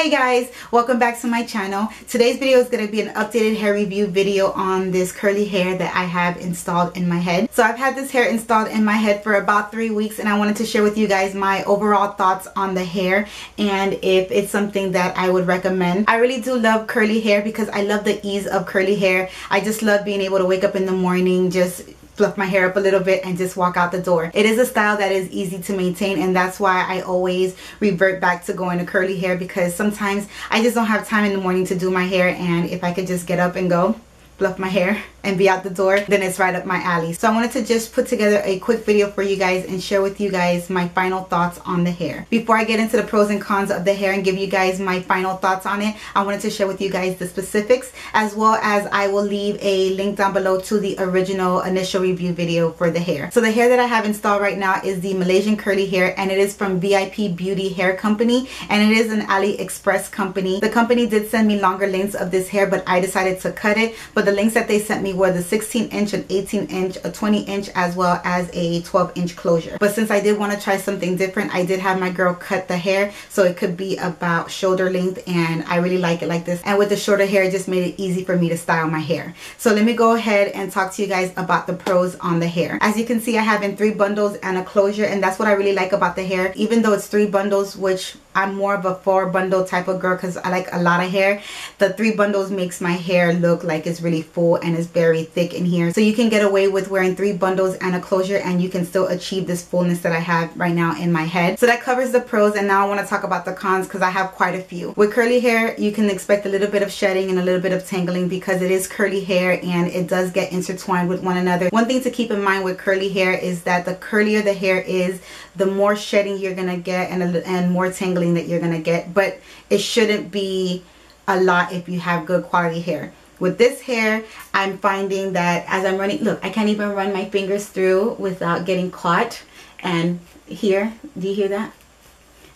Hey guys, welcome back to my channel. Today's video is going to be an updated hair review video on this curly hair that I have installed in my head. So I've had this hair installed in my head for about 3 weeks, and I wanted to share with you guys my overall thoughts on the hair and if it's something that I would recommend. I really do love curly hair because I love the ease of curly hair. I just love being able to wake up in the morning, just fluff my hair up a little bit and just walk out the door. It is a style that is easy to maintain, and that's why I always revert back to going to curly hair, because sometimes I just don't have time in the morning to do my hair, and if I could just get up and go fluff my hair and be out the door, then it's right up my alley. So I wanted to just put together a quick video for you guys and share with you guys my final thoughts on the hair. Before I get into the pros and cons of the hair and give you guys my final thoughts on it, I wanted to share with you guys the specifics, as well as I will leave a link down below to the original initial review video for the hair. So the hair that I have installed right now is the Malaysian curly hair, and it is from VIP Beauty Hair Company, and it is an AliExpress company. The company did send me longer lengths of this hair, but I decided to cut it. But the lengths that they sent me were the 16-inch, an 18-inch, a 20-inch, as well as a 12-inch closure. But since I did want to try something different, I did have my girl cut the hair so it could be about shoulder length, and I really like it like this. And with the shorter hair, it just made it easy for me to style my hair. So let me go ahead and talk to you guys about the pros on the hair. As you can see, I have in 3 bundles and a closure, and that's what I really like about the hair. Even though it's 3 bundles, which I'm more of a 4 bundle type of girl because I like a lot of hair, the 3 bundles makes my hair look like it's really full and it's very thick in here. So you can get away with wearing 3 bundles and a closure, and you can still achieve this fullness that I have right now in my head. So that covers the pros, and now I want to talk about the cons because I have quite a few. With curly hair, you can expect a little bit of shedding and a little bit of tangling because it is curly hair and it does get intertwined with one another. One thing to keep in mind with curly hair is that the curlier the hair is, the more shedding you're gonna get and more tangling that you're gonna get, but it shouldn't be a lot if you have good quality hair. With this hair, I'm finding that as I'm running, look, I can't even run my fingers through without getting caught. And here, do you hear that?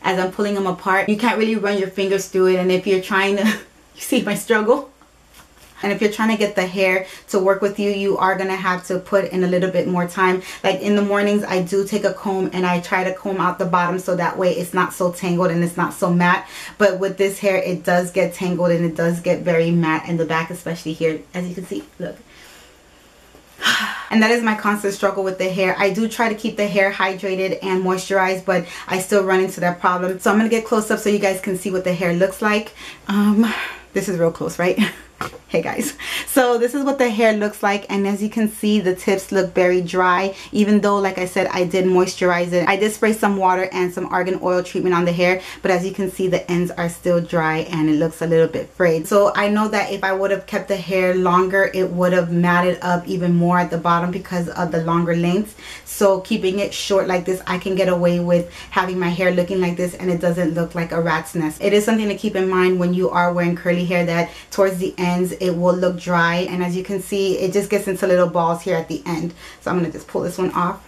As I'm pulling them apart, you can't really run your fingers through it, and if you're trying to, you see my struggle? And if you're trying to get the hair to work with you, you are going to have to put in a little bit more time. Like in the mornings, I do take a comb and I try to comb out the bottom so that way it's not so tangled and it's not so matte. But with this hair, it does get tangled and it does get very matte in the back, especially here. As you can see, look. And that is my constant struggle with the hair. I do try to keep the hair hydrated and moisturized, but I still run into that problem. So I'm going to get close up so you guys can see what the hair looks like. This is real close, right? Hey guys, so this is what the hair looks like, and as you can see, the tips look very dry, even though, like I said, I did moisturize it. I did spray some water and some argan oil treatment on the hair, but as you can see, the ends are still dry and it looks a little bit frayed. So I know that if I would have kept the hair longer, it would have matted up even more at the bottom because of the longer length. So keeping it short like this, I can get away with having my hair looking like this and it doesn't look like a rat's nest. It is something to keep in mind when you are wearing curly hair, that towards the ends it will look dry, and as you can see, it just gets into little balls here at the end. So I'm going to just pull this one off,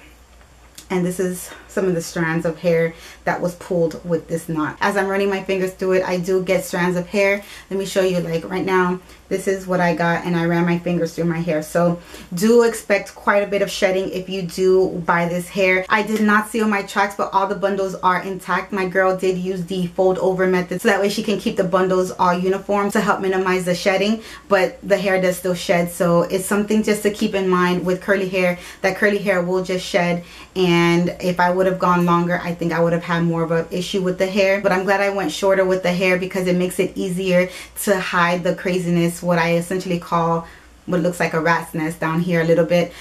and this is some of the strands of hair that was pulled with this knot. As I'm running my fingers through it, I do get strands of hair. Let me show you, like right now, this is what I got, and I ran my fingers through my hair. So do expect quite a bit of shedding if you do buy this hair. I did not seal my tracks, but all the bundles are intact. My girl did use the fold over method so that way she can keep the bundles all uniform to help minimize the shedding, but the hair does still shed. So it's something just to keep in mind with curly hair, that curly hair will just shed. And if I would have gone longer, I think I would have had more of an issue with the hair. But I'm glad I went shorter with the hair because it makes it easier to hide the craziness, what I essentially call what looks like a rat's nest down here a little bit.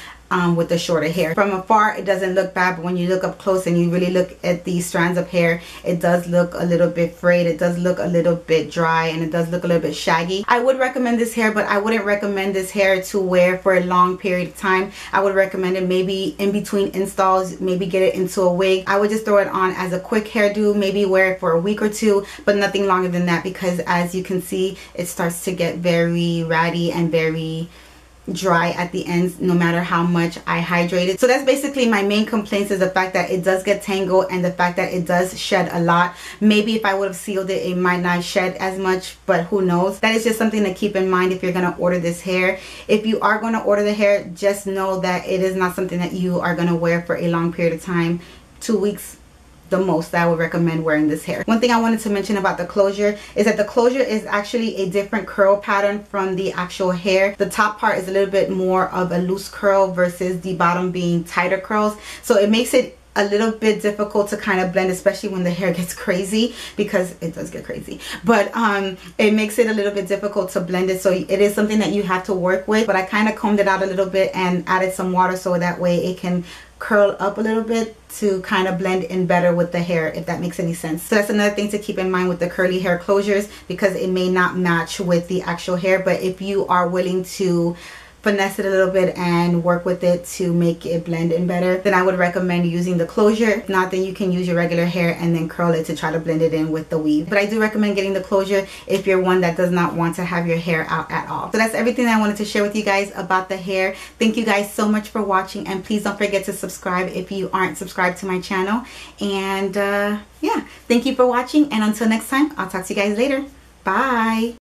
With the shorter hair. From afar, it doesn't look bad, but when you look up close and you really look at these strands of hair, it does look a little bit frayed, it does look a little bit dry, and it does look a little bit shaggy. I would recommend this hair, but I wouldn't recommend this hair to wear for a long period of time. I would recommend it maybe in between installs, maybe get it into a wig. I would just throw it on as a quick hairdo, maybe wear it for a week or 2, but nothing longer than that, because as you can see, it starts to get very ratty and very dry at the ends no matter how much I hydrate it. So that's basically my main complaints, is the fact that it does get tangled and the fact that it does shed a lot. Maybe if I would have sealed it, it might not shed as much, but who knows. That is just something to keep in mind if you're going to order this hair. If you are going to order the hair, just know that it is not something that you are going to wear for a long period of time. 2 weeks, the most that I would recommend wearing this hair. One thing I wanted to mention about the closure is that the closure is actually a different curl pattern from the actual hair. The top part is a little bit more of a loose curl versus the bottom being tighter curls, so it makes it a little bit difficult to kind of blend, especially when the hair gets crazy, because it does get crazy, but it makes it a little bit difficult to blend it. So it is something that you have to work with, but I kind of combed it out a little bit and added some water so that way it can curl up a little bit to kind of blend in better with the hair, if that makes any sense. So that's another thing to keep in mind with the curly hair closures, because it may not match with the actual hair. But if you are willing to finesse it a little bit and work with it to make it blend in better, then I would recommend using the closure. If not, then you can use your regular hair and then curl it to try to blend it in with the weave. But I do recommend getting the closure if you're one that does not want to have your hair out at all. So that's everything that I wanted to share with you guys about the hair. Thank you guys so much for watching, and please don't forget to subscribe if you aren't subscribed to my channel. And yeah, thank you for watching, and until next time, I'll talk to you guys later. Bye.